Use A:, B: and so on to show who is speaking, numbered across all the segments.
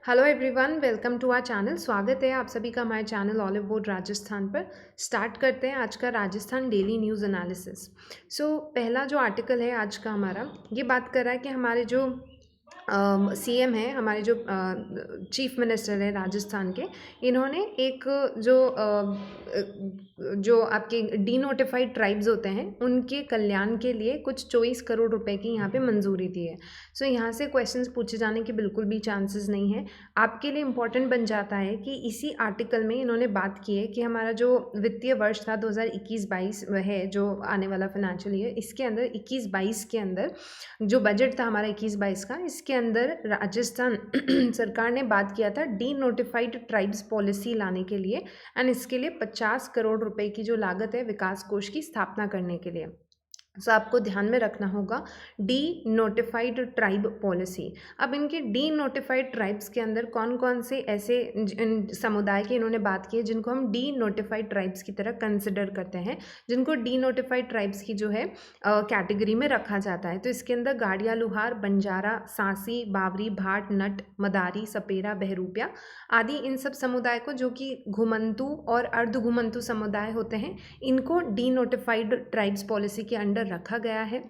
A: Hello everyone, welcome to our channel. स्वागत है आप सभी का हमारे चैनल ऑलिव बोर्ड राजस्थान पर। स्टार्ट करते हैं आज का राजस्थान डेली न्यूज़ एनालिसिस। पहला जो आर्टिकल है आज का हमारा, ये बात कर रहा है कि हमारे जो सीएम है, हमारे जो चीफ मिनिस्टर है राजस्थान के, इन्होंने एक जो आपके डीनोटिफाइड ट्राइब्स होते हैं उनके कल्याण के लिए कुछ 24 करोड़ रुपए की यहाँ पे मंजूरी दी है। यहाँ से क्वेश्चंस पूछे जाने के बिल्कुल भी चांसेस नहीं है। आपके लिए इम्पॉर्टेंट बन जाता है कि इसी आर्टिकल में इन्होंने बात की है कि हमारा जो वित्तीय वर्ष था 2021-22 है, जो आने वाला फाइनेंशियल ईयर, इसके अंदर 21-22 के अंदर जो बजट था हमारा 21-22 का, इसके अंदर राजस्थान सरकार ने बात किया था डी नोटिफाइड ट्राइब्स पॉलिसी लाने के लिए, एंड इसके लिए 50 करोड़ रुपए की जो लागत है विकास कोष की स्थापना करने के लिए। आपको ध्यान में रखना होगा डी नोटिफाइड ट्राइब पॉलिसी। अब इनके डी नोटिफाइड ट्राइब्स के अंदर कौन कौन से ऐसे समुदाय की इन्होंने बात की है जिनको हम डी नोटिफाइड ट्राइब्स की तरह कंसिडर करते हैं, जिनको डी नोटिफाइड ट्राइब्स की जो है कैटेगरी में रखा जाता है। तो इसके अंदर गाड़िया, लुहार, बंजारा, सांसी, बावरी, भाट, नट, मदारी, सपेरा, बहरूपिया आदि इन सब समुदाय को, जो कि घुमंतु और अर्ध घुमंतु समुदाय होते हैं, इनको डी नोटिफाइड ट्राइब्स पॉलिसी के अंडर रखा गया है।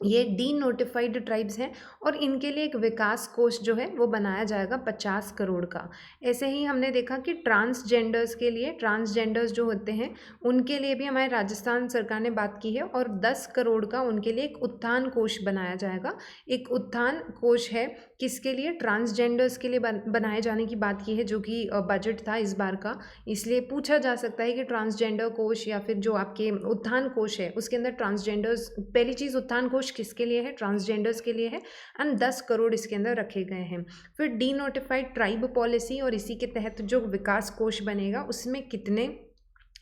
A: ये डी नोटिफाइड ट्राइब्स हैं और इनके लिए एक विकास कोष जो है वो बनाया जाएगा 50 करोड़ का। ऐसे ही हमने देखा कि ट्रांसजेंडर्स के लिए, ट्रांसजेंडर्स जो होते हैं उनके लिए भी हमारे राजस्थान सरकार ने बात की है और 10 करोड़ का उनके लिए एक उत्थान कोष बनाया जाएगा। एक उत्थान कोष है किसके लिए? ट्रांसजेंडर्स के लिए बनाए जाने की बात की है, जो कि बजट था इस बार का। इसलिए पूछा जा सकता है कि ट्रांसजेंडर कोष या फिर जो आपके उत्थान कोष है उसके अंदर ट्रांसजेंडर्स, पहली चीज़ उत्थान कोष किसके लिए है? ट्रांसजेंडर्स के लिए है, एंड 10 करोड़ इसके अंदर रखे गए हैं। फिर डी नोटिफाइड ट्राइब पॉलिसी और इसी के तहत जो विकास कोष बनेगा उसमें कितने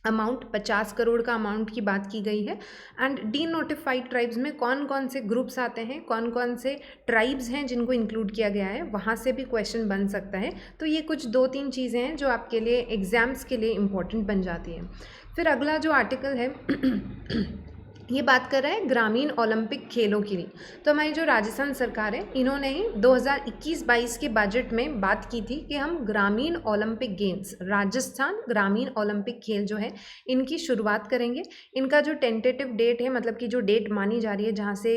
A: अमाउंट, 50 करोड़ का अमाउंट की बात की गई है। एंड डी नोटिफाइड ट्राइब्स में कौन कौन से ग्रुप्स आते हैं, कौन कौन से ट्राइब्स हैं जिनको इंक्लूड किया गया है, वहाँ से भी क्वेश्चन बन सकता है। तो ये कुछ 2-3 चीज़ें हैं जो आपके लिए एग्जाम्स के लिए इम्पोर्टेंट बन जाती हैं। फिर अगला जो आर्टिकल है ये बात कर रहा है ग्रामीण ओलंपिक खेलों की। तो हमारी जो राजस्थान सरकार है, इन्होंने ही 2021-22 के बजट में बात की थी कि हम ग्रामीण ओलंपिक गेम्स, राजस्थान ग्रामीण ओलंपिक खेल जो है इनकी शुरुआत करेंगे। इनका जो टेंटेटिव डेट है, मतलब कि जो डेट मानी जा रही है जहाँ से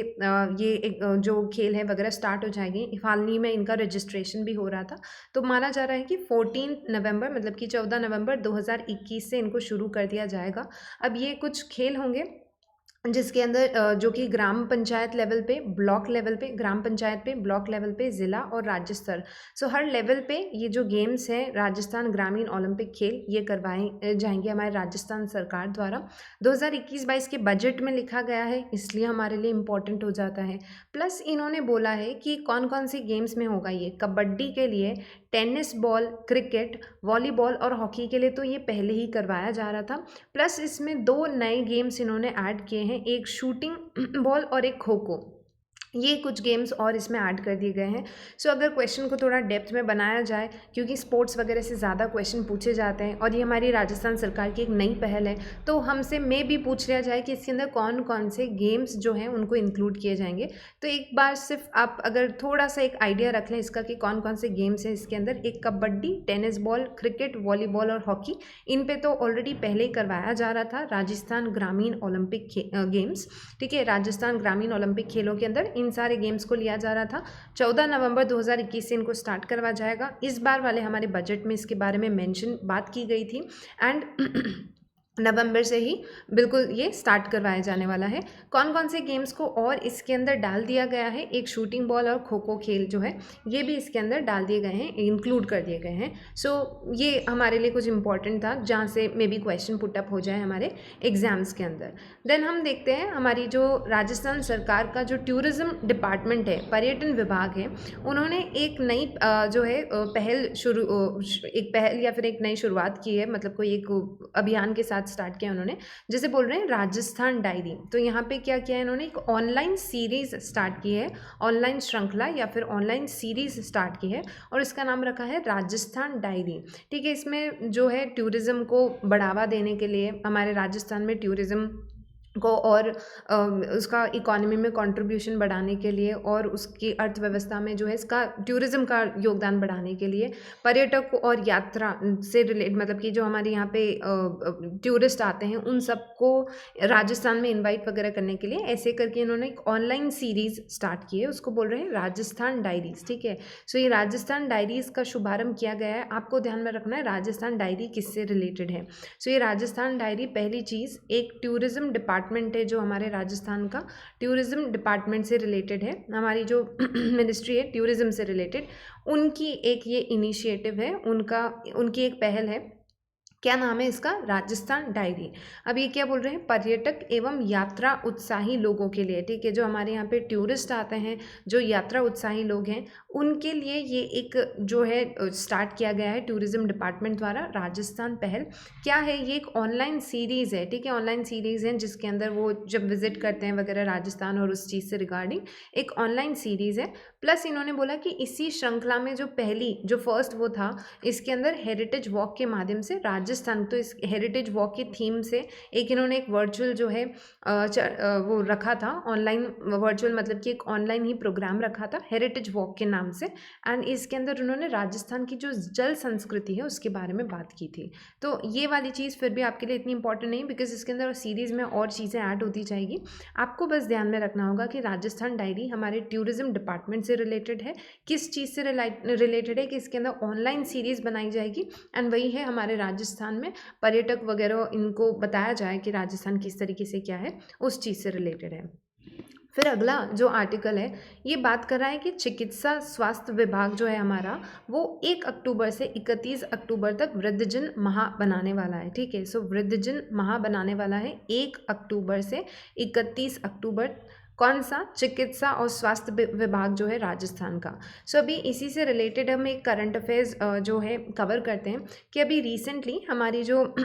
A: ये जो खेल है वगैरह स्टार्ट हो जाएंगे, हाल ही में इनका रजिस्ट्रेशन भी हो रहा था, तो माना जा रहा है कि 14 नवंबर, मतलब कि 14 नवंबर 2021 से इनको शुरू कर दिया जाएगा। अब ये कुछ खेल होंगे जिसके अंदर जो कि ग्राम पंचायत लेवल पे, ब्लॉक लेवल पे, ग्राम पंचायत पे, ब्लॉक लेवल पे, ज़िला और राज्य स्तर, हर लेवल पे ये जो गेम्स हैं राजस्थान ग्रामीण ओलंपिक खेल, ये करवाए जाएंगे हमारे राजस्थान सरकार द्वारा। 2021-22 के बजट में लिखा गया है, इसलिए हमारे लिए इम्पोर्टेंट हो जाता है। प्लस इन्होंने बोला है कि कौन कौन सी गेम्स में होगा ये। कबड्डी के लिए, टेनिस बॉल, क्रिकेट, वॉलीबॉल और हॉकी के लिए तो ये पहले ही करवाया जा रहा था। प्लस इसमें 2 नए गेम्स इन्होंने ऐड किए हैं, एक शूटिंग बॉल और एक खो खो। ये कुछ गेम्स और इसमें ऐड कर दिए गए हैं। अगर क्वेश्चन को थोड़ा डेप्थ में बनाया जाए, क्योंकि स्पोर्ट्स वगैरह से ज़्यादा क्वेश्चन पूछे जाते हैं और ये हमारी राजस्थान सरकार की एक नई पहल है, तो हमसे में भी पूछ लिया जाए कि इसके अंदर कौन कौन से गेम्स जो हैं उनको इंक्लूड किए जाएंगे। तो एक बार सिर्फ आप अगर थोड़ा सा एक आइडिया रख लें इसका कि कौन कौन से गेम्स हैं इसके अंदर, एक kabaddi, tennis ball, cricket, volleyball और हॉकी, इन पे तो ऑलरेडी पहले ही करवाया जा रहा था राजस्थान ग्रामीण ओलंपिक गेम्स। ठीक है, राजस्थान ग्रामीण ओलंपिक खेलों के अंदर इन सारे गेम्स को लिया जा रहा था। 14 नवंबर 2021 से इनको स्टार्ट करवा जाएगा। इस बार वाले हमारे बजट में इसके बारे में मेंशन बात की गई थी, एंड नवंबर से ही बिल्कुल ये स्टार्ट करवाया जाने वाला है। कौन कौन से गेम्स को और इसके अंदर डाल दिया गया है, एक शूटिंग बॉल और खो खो खेल जो है ये भी इसके अंदर डाल दिए गए हैं, इंक्लूड कर दिए गए हैं। ये हमारे लिए कुछ इंपॉर्टेंट था जहाँ से मे बी क्वेश्चन पुटअप हो जाए हमारे एग्जाम्स के अंदर। देन हम देखते हैं हमारी जो राजस्थान सरकार का जो टूरिज़्म डिपार्टमेंट है, पर्यटन विभाग है, उन्होंने एक नई जो है एक पहल या फिर एक नई शुरुआत की है, मतलब कोई एक अभियान के साथ स्टार्ट किया उन्होंने, जैसे बोल रहे हैं राजस्थान डायरी। तो यहाँ पे क्या किया है इन्होंने, एक ऑनलाइन सीरीज स्टार्ट की है, ऑनलाइन श्रृंखला या फिर ऑनलाइन सीरीज स्टार्ट की है और इसका नाम रखा है राजस्थान डायरी। ठीक है, इसमें जो है टूरिज्म को बढ़ावा देने के लिए, हमारे राजस्थान में टूरिज्म को और उसका इकोनॉमी में कंट्रीब्यूशन बढ़ाने के लिए और उसकी अर्थव्यवस्था में जो है इसका टूरिज़्म का योगदान बढ़ाने के लिए पर्यटक और यात्रा से रिलेट मतलब कि जो हमारे यहाँ पे टूरिस्ट आते हैं उन सबको राजस्थान में इनवाइट वगैरह करने के लिए ऐसे करके इन्होंने एक ऑनलाइन सीरीज़ स्टार्ट की है, उसको बोल रहे हैं राजस्थान डायरीज़। ठीक है, सो ये राजस्थान डायरीज़ का शुभारंभ किया गया है। आपको ध्यान में रखना है राजस्थान डायरी किससे रिलेटेड है। सो ये राजस्थान डायरी पहली चीज़ एक टूरिज़्म डिपार्टमेंट है जो हमारे राजस्थान का टूरिज़्म डिपार्टमेंट से रिलेटेड है, हमारी जो मिनिस्ट्री है टूरिज़्म से रिलेटेड, उनकी एक ये इनिशिएटिव है, उनकी एक पहल है। क्या नाम है इसका? राजस्थान डायरी। अब ये क्या बोल रहे हैं? पर्यटक एवं यात्रा उत्साही लोगों के लिए, ठीक है, जो हमारे यहाँ पे टूरिस्ट आते हैं, जो यात्रा उत्साही लोग हैं, उनके लिए ये एक जो है स्टार्ट किया गया है टूरिज़्म डिपार्टमेंट द्वारा राजस्थान पहल। क्या है ये? एक ऑनलाइन सीरीज़ है, ठीक है, ऑनलाइन सीरीज़ है जिसके अंदर वो जब विजिट करते हैं वगैरह राजस्थान और उस चीज़ से रिगार्डिंग एक ऑनलाइन सीरीज़ है। प्लस इन्होंने बोला कि इसी श्रृंखला में जो फर्स्ट वो था, इसके अंदर हेरिटेज वॉक के माध्यम से राजस्थान, तो इस हेरिटेज वॉक की थीम से एक इन्होंने एक वर्चुअल जो है वो रखा था, ऑनलाइन वर्चुअल मतलब कि एक ऑनलाइन ही प्रोग्राम रखा था हेरिटेज वॉक के नाम से। एंड इसके अंदर उन्होंने राजस्थान की जो जल संस्कृति है उसके बारे में बात की थी। तो ये वाली चीज़ फिर भी आपके लिए इतनी इंपॉर्टेंट नहीं, बिकॉज इसके अंदर सीरीज़ में और चीज़ें ऐड होती जाएगी। आपको बस ध्यान में रखना होगा कि राजस्थान डायरी हमारे टूरिज़्म डिपार्टमेंट से रिलेटेड है। किस चीज़ से रिलेटेड है कि इसके अंदर ऑनलाइन सीरीज़ बनाई जाएगी एंड वही है हमारे राजस्थान में पर्यटक वगैरह इनको बताया जाए कि राजस्थान किस तरीके से क्या है, उस चीज़ से रिलेटेड है। फिर अगला जो आर्टिकल है ये बात कर रहा है कि चिकित्सा स्वास्थ्य विभाग जो है हमारा वो 1 अक्टूबर से 31 अक्टूबर तक वृद्धजन माह बनाने वाला है। ठीक है, सो वृद्धजन माह बनाने वाला है 1 अक्टूबर से 31 अक्टूबर। कौन सा? चिकित्सा और स्वास्थ्य विभाग जो है राजस्थान का। सो अभी इसी से रिलेटेड हम एक करंट अफेयर्स जो है कवर करते हैं कि अभी रिसेंटली हमारी जो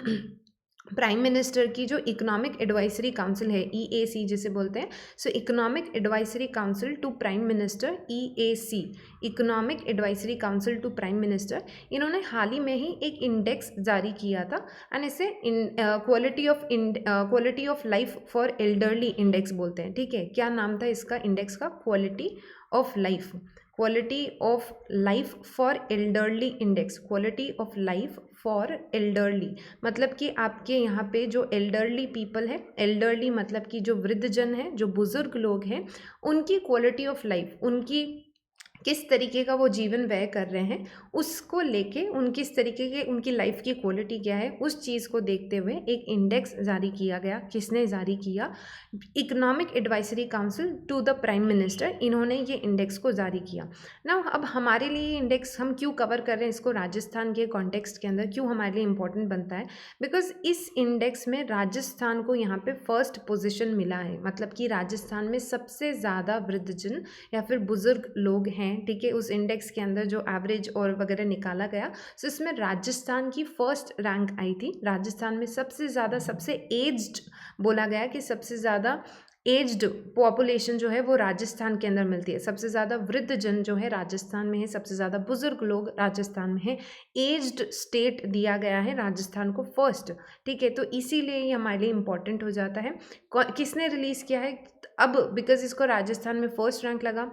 A: प्राइम मिनिस्टर की जो इकोनॉमिक एडवाइजरी काउंसिल है, EAC जिसे बोलते हैं, so economic advisory council to prime minister, EAC, economic advisory council to prime minister, इन्होंने हाल ही में ही एक इंडेक्स जारी किया था एंड इसे quality of life for elderly index बोलते हैं। ठीक है, क्या नाम था इसका इंडेक्स का? Quality of life, quality of life for elderly index, quality of life for elderly मतलब कि आपके यहाँ पे जो एल्डरली पीपल है, एल्डरली मतलब कि जो वृद्धजन है, जो बुजुर्ग लोग हैं, उनकी क्वालिटी ऑफ लाइफ, उनकी किस तरीके का वो जीवन व्यय कर रहे हैं उसको लेके किस तरीके के उनकी लाइफ की क्वालिटी क्या है, उस चीज़ को देखते हुए एक इंडेक्स जारी किया गया। किसने जारी किया? Economic advisory council to the prime minister, इन्होंने ये इंडेक्स को जारी किया ना। अब हमारे लिए इंडेक्स हम क्यों कवर कर रहे हैं इसको राजस्थान के कॉन्टेक्स्ट के अंदर, क्यों हमारे लिए इंपॉर्टेंट बनता है? बिकॉज इस इंडेक्स में राजस्थान को यहाँ पे फर्स्ट पोजिशन मिला है, मतलब कि राजस्थान में सबसे ज़्यादा वृद्धजन या फिर बुजुर्ग लोग हैं। ठीक है, उस इंडेक्स के अंदर जो एवरेज और वगैरह निकाला गया, सो इसमें राजस्थान की फर्स्ट रैंक आई थी। राजस्थान में सबसे ज़्यादा, सबसे एज्ड बोला गया कि सबसे ज़्यादा एज्ड पॉपुलेशन जो है वो राजस्थान के अंदर मिलती है, सबसे ज़्यादा वृद्धजन जो है राजस्थान में है, सबसे ज़्यादा बुजुर्ग लोग राजस्थान में है। एज्ड स्टेट दिया गया है राजस्थान को फर्स्ट। ठीक है, तो इसीलिए ये हमारे लिए इम्पॉर्टेंट हो जाता है। किसने रिलीज़ किया है? अब बिकॉज इसको राजस्थान में फर्स्ट रैंक लगा,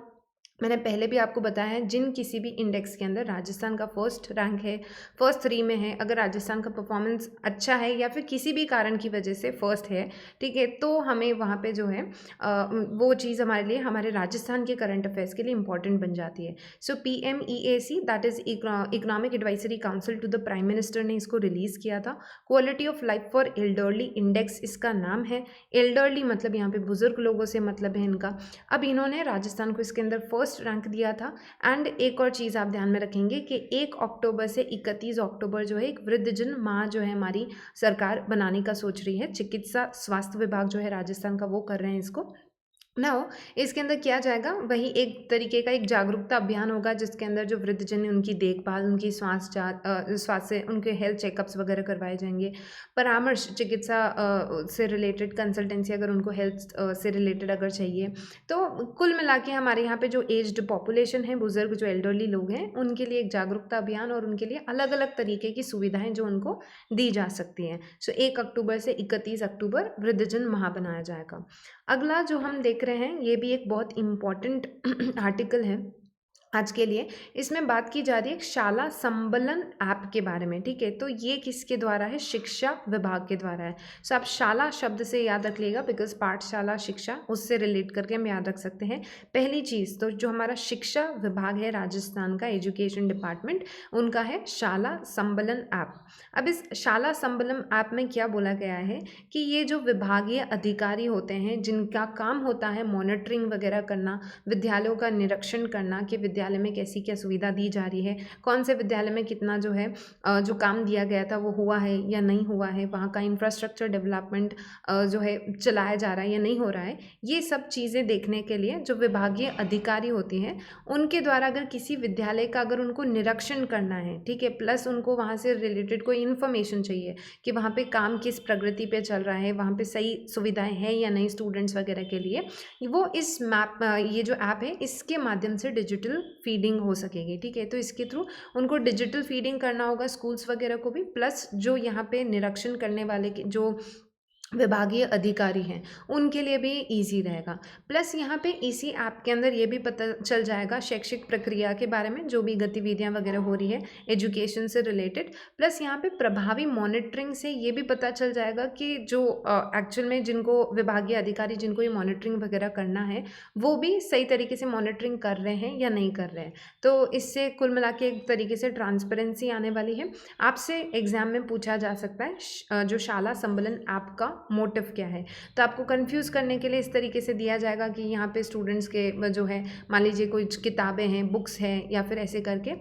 A: मैंने पहले भी आपको बताया है, जिन किसी भी इंडेक्स के अंदर राजस्थान का फर्स्ट रैंक है, फर्स्ट 3 में है, अगर राजस्थान का परफॉर्मेंस अच्छा है या फिर किसी भी कारण की वजह से फर्स्ट है, ठीक है, तो हमें वहाँ पे जो है वो चीज़ हमारे लिए, हमारे राजस्थान के करंट अफेयर्स के लिए इंपॉर्टेंट बन जाती है। So PMEAC that is economic advisory council to the prime minister ने इसको रिलीज़ किया था। Quality of life for elderly index इसका नाम है। एल्डरली मतलब यहाँ पे बुजुर्ग लोगों से मतलब है इनका। अब इन्होंने राजस्थान को इसके अंदर फर्स्ट रैंक दिया था। एंड एक और चीज़ आप ध्यान में रखेंगे कि 1 अक्टूबर से 31 अक्टूबर जो है एक वृद्धजन माह जो है हमारी सरकार बनाने का सोच रही है। चिकित्सा स्वास्थ्य विभाग जो है राजस्थान का वो कर रहे हैं इसको। नाउ इसके अंदर किया जाएगा वही एक तरीके का एक जागरूकता अभियान होगा, जिसके अंदर जो वृद्धजन है उनकी देखभाल, उनकी स्वास्थ्य, उनके हेल्थ चेकअप्स वगैरह करवाए जाएंगे। परामर्श चिकित्सा से रिलेटेड कंसल्टेंसी अगर उनको हेल्थ से रिलेटेड अगर चाहिए, तो कुल मिला के हमारे यहाँ पे जो एज्ड पॉपुलेशन है, बुजुर्ग जो एल्डरली लोग हैं, उनके लिए एक जागरूकता अभियान और उनके लिए अलग अलग तरीके की सुविधाएं जो उनको दी जा सकती हैं। सो 1 अक्टूबर से 31 अक्टूबर वृद्धजन माह बनाया जाएगा। अगला जो हम देख रहे हैं, ये भी एक बहुत इम्पॉर्टेंट आर्टिकल है आज के लिए। इसमें बात की जा रही है शाला संबलन ऐप के बारे में, ठीक है। तो ये किसके द्वारा है? शिक्षा विभाग के द्वारा है। सो आप शाला शब्द से याद रख लीजिएगा, बिकॉज पाठशाला शिक्षा, उससे रिलेट करके हम याद रख सकते हैं। पहली चीज़ तो जो हमारा शिक्षा विभाग है राजस्थान का, एजुकेशन डिपार्टमेंट, उनका है शाला संबलन ऐप। अब इस शाला संबलन ऐप में क्या बोला गया है कि ये जो विभागीय अधिकारी होते हैं, जिनका काम होता है मॉनिटरिंग वगैरह करना, विद्यालयों का निरीक्षण करना कि विद्यालय में कैसी क्या सुविधा दी जा रही है, कौन से विद्यालय में कितना जो है जो काम दिया गया था वो हुआ है या नहीं हुआ है, वहाँ का इंफ्रास्ट्रक्चर डेवलपमेंट जो है चलाया जा रहा है या नहीं हो रहा है, ये सब चीज़ें देखने के लिए जो विभागीय अधिकारी होती हैं उनके द्वारा अगर किसी विद्यालय का अगर उनको निरीक्षण करना है, ठीक है, प्लस उनको वहाँ से रिलेटेड कोई इन्फॉर्मेशन चाहिए कि वहाँ पे काम किस प्रगति पे चल रहा है, वहाँ पे सही सुविधाएं हैं या नहीं स्टूडेंट्स वगैरह के लिए, वो इस मैप ये जो ऐप है इसके माध्यम से डिजिटल फीडिंग हो सकेगी, ठीक है। तो इसके थ्रू उनको डिजिटल फीडिंग करना होगा स्कूल्स वगैरह को भी, प्लस जो यहाँ पे निरीक्षण करने वाले जो विभागीय अधिकारी हैं उनके लिए भी इजी रहेगा। प्लस यहाँ पे इसी ऐप के अंदर ये भी पता चल जाएगा शैक्षिक प्रक्रिया के बारे में, जो भी गतिविधियाँ वगैरह हो रही है एजुकेशन से रिलेटेड। प्लस यहाँ पे प्रभावी मॉनिटरिंग से ये भी पता चल जाएगा कि जो एक्चुअल में जिनको विभागीय अधिकारी जिनको ये मॉनिटरिंग वगैरह करना है वो भी सही तरीके से मॉनिटरिंग कर रहे हैं या नहीं कर रहे हैं। तो इससे कुल मिला के एक तरीके से ट्रांसपेरेंसी आने वाली है। आपसे एग्जाम में पूछा जा सकता है जो शाला संबलन ऐप का मोटिव क्या है, तो आपको कंफ्यूज करने के लिए इस तरीके से दिया जाएगा कि यहाँ पे स्टूडेंट्स के जो है मान लीजिए कुछ किताबें हैं, बुक्स हैं, या फिर ऐसे करके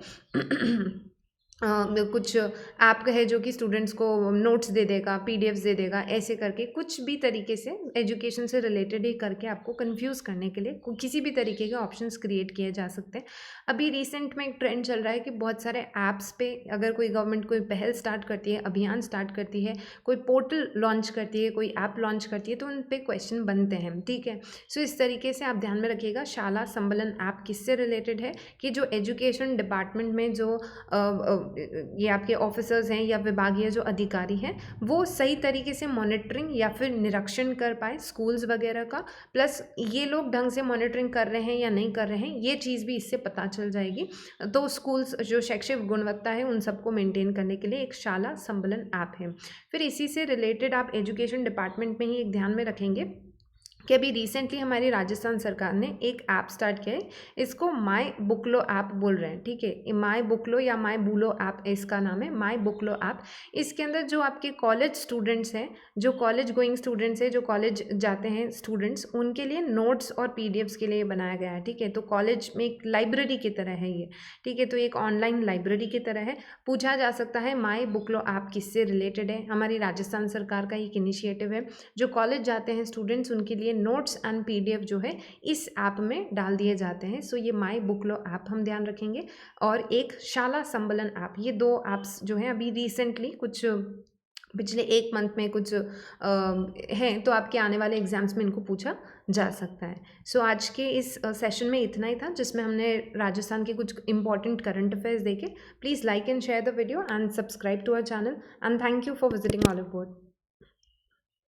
A: कुछ ऐप है जो कि स्टूडेंट्स को नोट्स दे देगा, पीडीएफ्स दे देगा, ऐसे करके कुछ भी तरीके से एजुकेशन से रिलेटेड ही करके आपको कंफ्यूज करने के लिए किसी भी तरीके के ऑप्शंस क्रिएट किए जा सकते हैं। अभी रिसेंट में एक ट्रेंड चल रहा है कि बहुत सारे ऐप्स पे अगर कोई गवर्नमेंट कोई पहल स्टार्ट करती है, अभियान स्टार्ट करती है, कोई पोर्टल लॉन्च करती है, कोई ऐप लॉन्च करती है, तो उन पे क्वेश्चन बनते हैं, ठीक है। सो इस तरीके से आप ध्यान में रखिएगा शाला संबलन ऐप किससे रिलेटेड है कि जो एजुकेशन डिपार्टमेंट में जो ये आपके ऑफिसर्स हैं या विभागीय जो अधिकारी हैं वो सही तरीके से मॉनिटरिंग या फिर निरीक्षण कर पाए स्कूल्स वगैरह का, प्लस ये लोग ढंग से मॉनिटरिंग कर रहे हैं या नहीं कर रहे हैं ये चीज़ भी इससे पता चल जाएगी। तो स्कूल्स जो शैक्षिक गुणवत्ता है उन सबको मेंटेन करने के लिए एक शाला संबलन ऐप है। फिर इसी से रिलेटेड आप एजुकेशन डिपार्टमेंट में ही एक ध्यान में रखेंगे कि अभी रिसेंटली हमारी राजस्थान सरकार ने एक ऐप स्टार्ट किया है, इसको माई बुकलो ऐप बोल रहे हैं, ठीक है। माई बुकलो या माई बुलो ऐप इसका नाम है, माई बुकलो ऐप। इसके अंदर जो आपके कॉलेज स्टूडेंट्स हैं, जो कॉलेज गोइंग स्टूडेंट्स हैं, जो कॉलेज जाते हैं स्टूडेंट्स, उनके लिए नोट्स और पीडीएफ्स के लिए बनाया गया है, ठीक है। तो कॉलेज में एक लाइब्रेरी की तरह है ये, ठीक है। तो एक ऑनलाइन लाइब्रेरी की तरह है। पूछा जा सकता है माई बुकलो ऐप किससे रिलेटेड है? हमारी राजस्थान सरकार का एक इनिशिएटिव है, जो कॉलेज जाते हैं स्टूडेंट्स उनके लिए नोट्स एंड पीडीएफ जो है इस ऐप में डाल दिए जाते हैं। सो ये माई बुकलो ऐप हम ध्यान रखेंगे, और एक शाला संबलन ऐप, ये दो ऐप्स जो हैं अभी रिसेंटली कुछ पिछले 1 मंथ में कुछ हैं, तो आपके आने वाले एग्जाम्स में इनको पूछा जा सकता है। सो आज के इस सेशन में इतना ही था, जिसमें हमने राजस्थान के कुछ इंपॉर्टेंट करंट अफेयर्स देखे। Please like and share the video and subscribe to our channel, and thank you for visiting all about.